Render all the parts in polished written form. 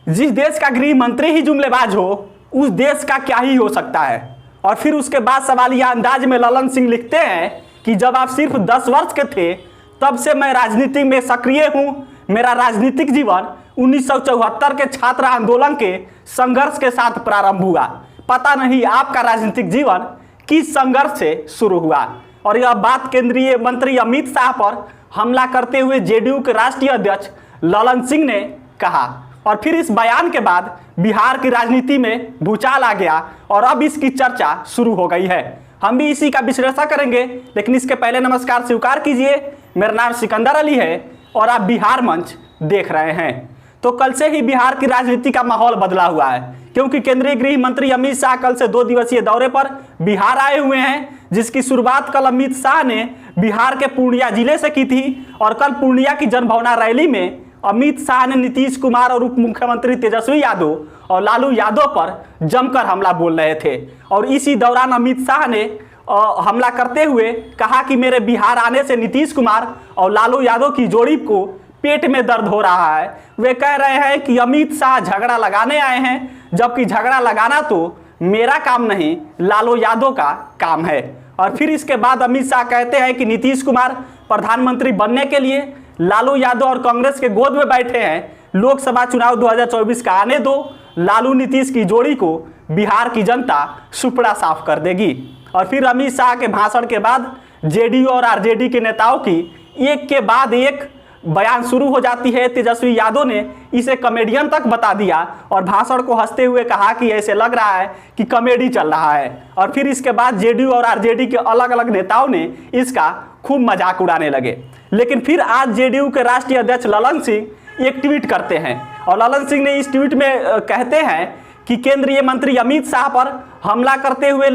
जिस देश का गृह मंत्री ही जुमलेबाज हो उस देश का क्या ही हो सकता है। और फिर उसके बाद सवालिया अंदाज में ललन सिंह लिखते हैं कि जब आप सिर्फ 10 वर्ष के थे तब से मैं राजनीति में सक्रिय हूँ। मेरा राजनीतिक जीवन 1974 के छात्र आंदोलन के संघर्ष के साथ प्रारंभ हुआ। पता नहीं आपका राजनीतिक जीवन किस संघर्ष से शुरू हुआ। और यह बात केंद्रीय मंत्री अमित शाह पर हमला करते हुए जेडीयू के राष्ट्रीय अध्यक्ष ललन सिंह ने कहा। और फिर इस बयान के बाद बिहार की राजनीति में भूचाल आ गया और अब इसकी चर्चा शुरू हो गई है। हम भी इसी का विश्लेषण करेंगे, लेकिन इसके पहले नमस्कार स्वीकार कीजिए। मेरा नाम सिकंदर अली है और आप बिहार मंच देख रहे हैं। तो कल से ही बिहार की राजनीति का माहौल बदला हुआ है, क्योंकि केंद्रीय गृह मंत्री अमित शाह कल से 2 दिवसीय दौरे पर बिहार आए हुए हैं, जिसकी शुरुआत कल अमित शाह ने बिहार के पूर्णिया जिले से की थी। और कल पूर्णिया की जनभावना रैली में अमित शाह ने नीतीश कुमार और उप मुख्यमंत्री तेजस्वी यादव और लालू यादव पर जमकर हमला बोल रहे थे। और इसी दौरान अमित शाह ने हमला करते हुए कहा कि मेरे बिहार आने से नीतीश कुमार और लालू यादव की जोड़ी को पेट में दर्द हो रहा है। वे कह रहे हैं कि अमित शाह झगड़ा लगाने आए हैं, जबकि झगड़ा लगाना तो मेरा काम नहीं, लालू यादव का काम है। और फिर इसके बाद अमित शाह कहते हैं कि नीतीश कुमार प्रधानमंत्री बनने के लिए लालू यादव और कांग्रेस के गोद में बैठे हैं। लोकसभा चुनाव 2024 का आने दो, लालू नीतीश की जोड़ी को बिहार की जनता सुपड़ा साफ कर देगी। और फिर अमित शाह के भाषण के बाद जेडीयू और आरजेडी के नेताओं की एक के बाद एक बयान शुरू हो जाती है। तेजस्वी यादव ने इसे कॉमेडियन तक बता दिया और भाषण को हंसते हुए कहा कि ऐसे लग रहा है कि कॉमेडी चल रहा है। और फिर इसके बाद जेडीयू और आरजेडी के अलग अलग नेताओं ने इसका खूब मजाक उड़ाने लगे। लेकिन फिर आज जेडीयू के राष्ट्रीय अध्यक्ष ललन सिंह एक ट्वीट करते हैं और ललन सिंह ने इस ट्वीट में कहते हैं कि केंद्रीय मंत्री अमित शाह पर हमला करते हुए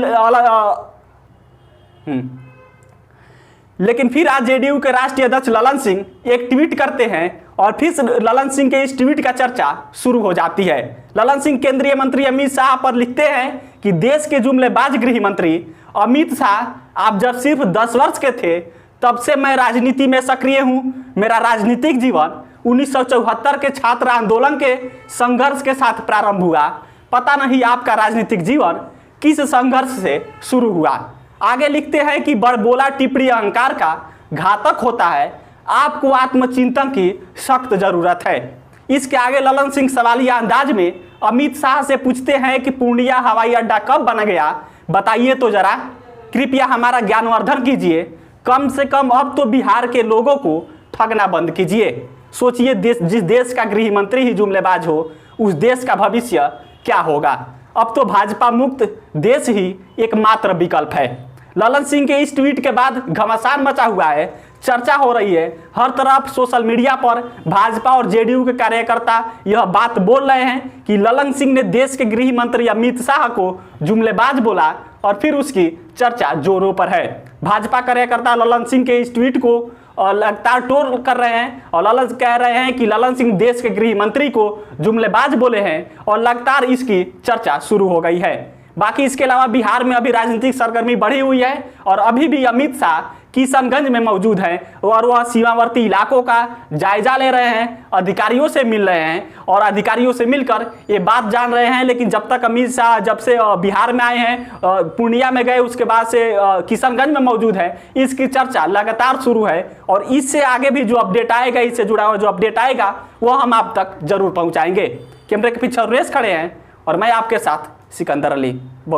लेकिन फिर आज जेडीयू के राष्ट्रीय अध्यक्ष ललन सिंह एक ट्वीट करते हैं और फिर ललन सिंह के इस ट्वीट का चर्चा शुरू हो जाती है। ललन सिंह केंद्रीय मंत्री अमित शाह पर लिखते हैं कि देश के जुमलेबाज गृह मंत्री अमित शाह, आप जब सिर्फ 10 वर्ष के थे तब से मैं राजनीति में सक्रिय हूं। मेरा राजनीतिक जीवन 1974 के छात्र आंदोलन के संघर्ष के साथ प्रारंभ हुआ। पता नहीं आपका राजनीतिक जीवन किस संघर्ष से शुरू हुआ। आगे लिखते हैं कि बड़बोला टिप्पणी अहंकार का घातक होता है, आपको आत्मचिंतन की सख्त जरूरत है। इसके आगे ललन सिंह सवालिया अंदाज में अमित शाह से पूछते हैं कि पूर्णिया हवाई अड्डा कब बन गया, बताइए तो जरा, कृपया हमारा ज्ञानवर्धन कीजिए। कम से कम अब तो बिहार के लोगों को ठगना बंद कीजिए। सोचिए, जिस देश का गृह मंत्री ही जुमलेबाज हो उस देश का भविष्य क्या होगा। अब तो भाजपा मुक्त देश ही एकमात्र विकल्प है। ललन सिंह के इस ट्वीट के बाद घमासान मचा हुआ है, चर्चा हो रही है। हर तरफ सोशल मीडिया पर भाजपा और जेडीयू के कार्यकर्ता यह बात बोल रहे हैं कि ललन सिंह ने देश के गृह मंत्री अमित शाह को जुमलेबाज बोला और फिर उसकी चर्चा जोरों पर है। भाजपा कार्यकर्ता ललन सिंह के इस ट्वीट को लगातार ट्रोल कर रहे हैं और ललन कह रहे हैं कि ललन सिंह देश के गृह मंत्री को जुमलेबाज बोले हैं और लगातार इसकी चर्चा शुरू हो गई है। बाकी इसके अलावा बिहार में अभी राजनीतिक सरगर्मी बढ़ी हुई है और अभी भी अमित शाह किशनगंज में मौजूद हैं और वह सीमावर्ती इलाकों का जायजा ले रहे हैं, अधिकारियों से मिल रहे हैं और अधिकारियों से मिलकर ये बात जान रहे हैं। लेकिन जब तक अमित शाह जब से बिहार में आए हैं, पूर्णिया में गए, उसके बाद से किशनगंज में मौजूद है, इसकी चर्चा लगातार शुरू है। और इससे आगे भी जो अपडेट आएगा, इससे जुड़ा हुआ जो अपडेट आएगा वह हम आप तक जरूर पहुँचाएंगे। कैमरे के पीछे रेस खड़े हैं और मैं आपके साथ सिकंदर अली। बहुत